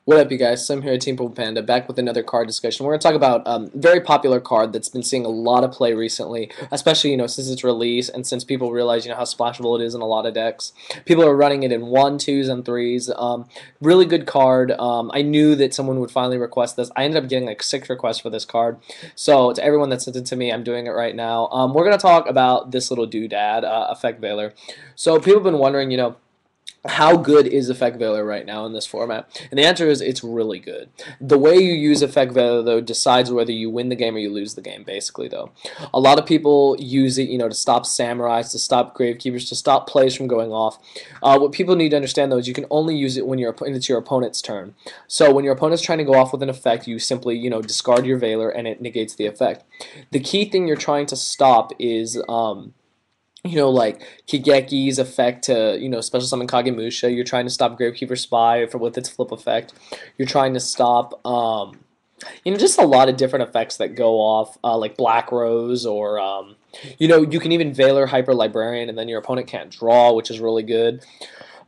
What up, you guys? Slim here at SlimXTeampurplepanda, back with another card discussion. We're going to talk about a very popular card that's been seeing a lot of play recently, especially, since its release and since people realize, how splashable it is in a lot of decks. People are running it in 1s, 2s, and 3s. Really good card. I knew that someone would finally request this. I ended up getting like 6 requests for this card. So to everyone that sent it to me, I'm doing it right now. We're going to talk about this little doodad, Effect Veiler. So people have been wondering, how good is Effect Veiler right now in this format? And the answer is it's really good. The way you use Effect Veiler, though, decides whether you win the game or you lose the game, basically, though. A lot of people use it, to stop samurais, to stop gravekeepers, to stop plays from going off. What people need to understand, though, is you can only use it when it's your opponent's turn. So when your opponent's trying to go off with an effect, you simply, discard your Veiler and it negates the effect. The key thing you're trying to stop is like Kigeki's effect to, special summon Kagemusha. You're trying to stop Gravekeeper Spy with its flip effect. You're trying to stop, just a lot of different effects that go off, like Black Rose, or, you can even Veiler Hyper Librarian, and then your opponent can't draw, which is really good.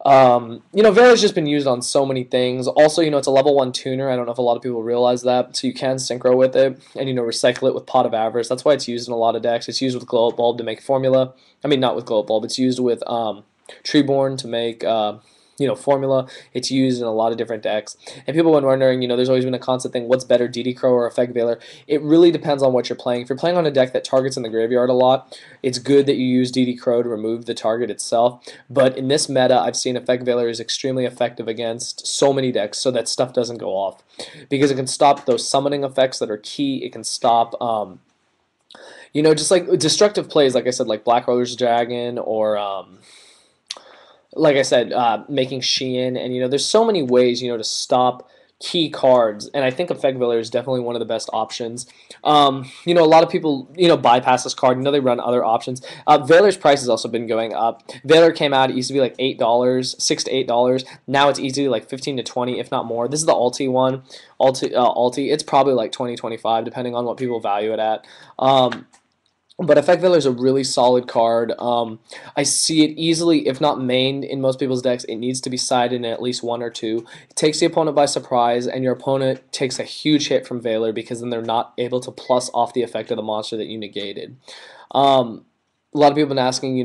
Veiler's just been used on so many things. Also, it's a level 1 tuner. I don't know if a lot of people realize that. So you can synchro with it and, recycle it with Pot of Avarice. That's why it's used in a lot of decks. It's used with Glow Up Bulb to make formula. I mean, not with Glow Up Bulb. It's used with Treeborn to make formula. It's used in a lot of different decks. And people have been wondering, there's always been a constant thing, what's better, DD Crow or Effect Veiler? It really depends on what you're playing. If you're playing on a deck that targets in the graveyard a lot, it's good that you use DD Crow to remove the target itself. But in this meta, I've seen Effect Veiler is extremely effective against so many decks so that stuff doesn't go off. Because it can stop those summoning effects that are key. It can stop just like destructive plays, like I said, like Black Rose Dragon, or like I said, making Shein, and there's so many ways to stop key cards, and I think Effect Veiler is definitely one of the best options. A lot of people bypass this card. They run other options. Veiler's price has also been going up. Veiler came out, it used to be like $8, $6 to $8. Now it's easily like 15 to 20, if not more. This is the Alti one. Alti, it's probably like 20, 25, depending on what people value it at. But Effect Veiler is a really solid card. I see it easily, if not mained in most people's decks. It needs to be sided in at least 1 or 2. It takes the opponent by surprise, and your opponent takes a huge hit from Veiler because then they're not able to plus off the effect of the monster that you negated. A lot of people have been asking,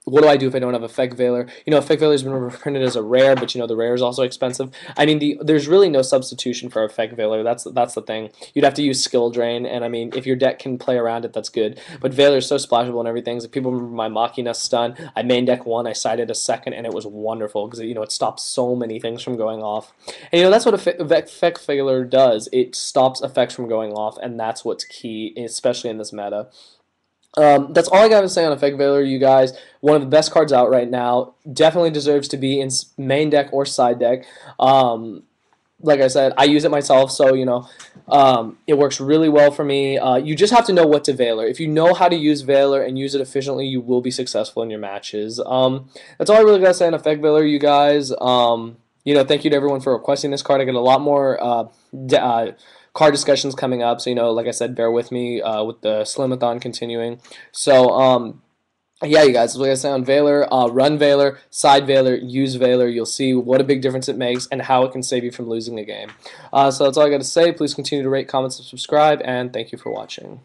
what do I do if I don't have Effect Veiler? Effect Veiler has been reprinted as a rare, but the rare is also expensive. I mean, there's really no substitution for Effect Veiler. That's the thing. You'd have to use Skill Drain, and I mean, if your deck can play around it, that's good. But Veiler is so splashable and everything. So people remember my Machina stun. I main deck 1, I sided a 2nd, and it was wonderful because it stops so many things from going off. And that's what Effect Veiler does. It stops effects from going off, and that's what's key, especially in this meta. That's all I got to say on Effect Veiler, you guys. One of the best cards out right now. Definitely deserves to be in main deck or side deck. Like I said, I use it myself, so it works really well for me. You just have to know what to Veiler. If you know how to use Veiler and use it efficiently, you will be successful in your matches. That's all I really got to say on Effect Veiler, you guys. Thank you to everyone for requesting this card. I got a lot more card discussions coming up, so like I said, bear with me with the Slimathon continuing. So yeah, you guys, like I said on Veiler, run Veiler, side Veiler, use Veiler. You'll see what a big difference it makes and how it can save you from losing a game. So that's all I got to say. Please continue to rate, comment, and subscribe, and thank you for watching.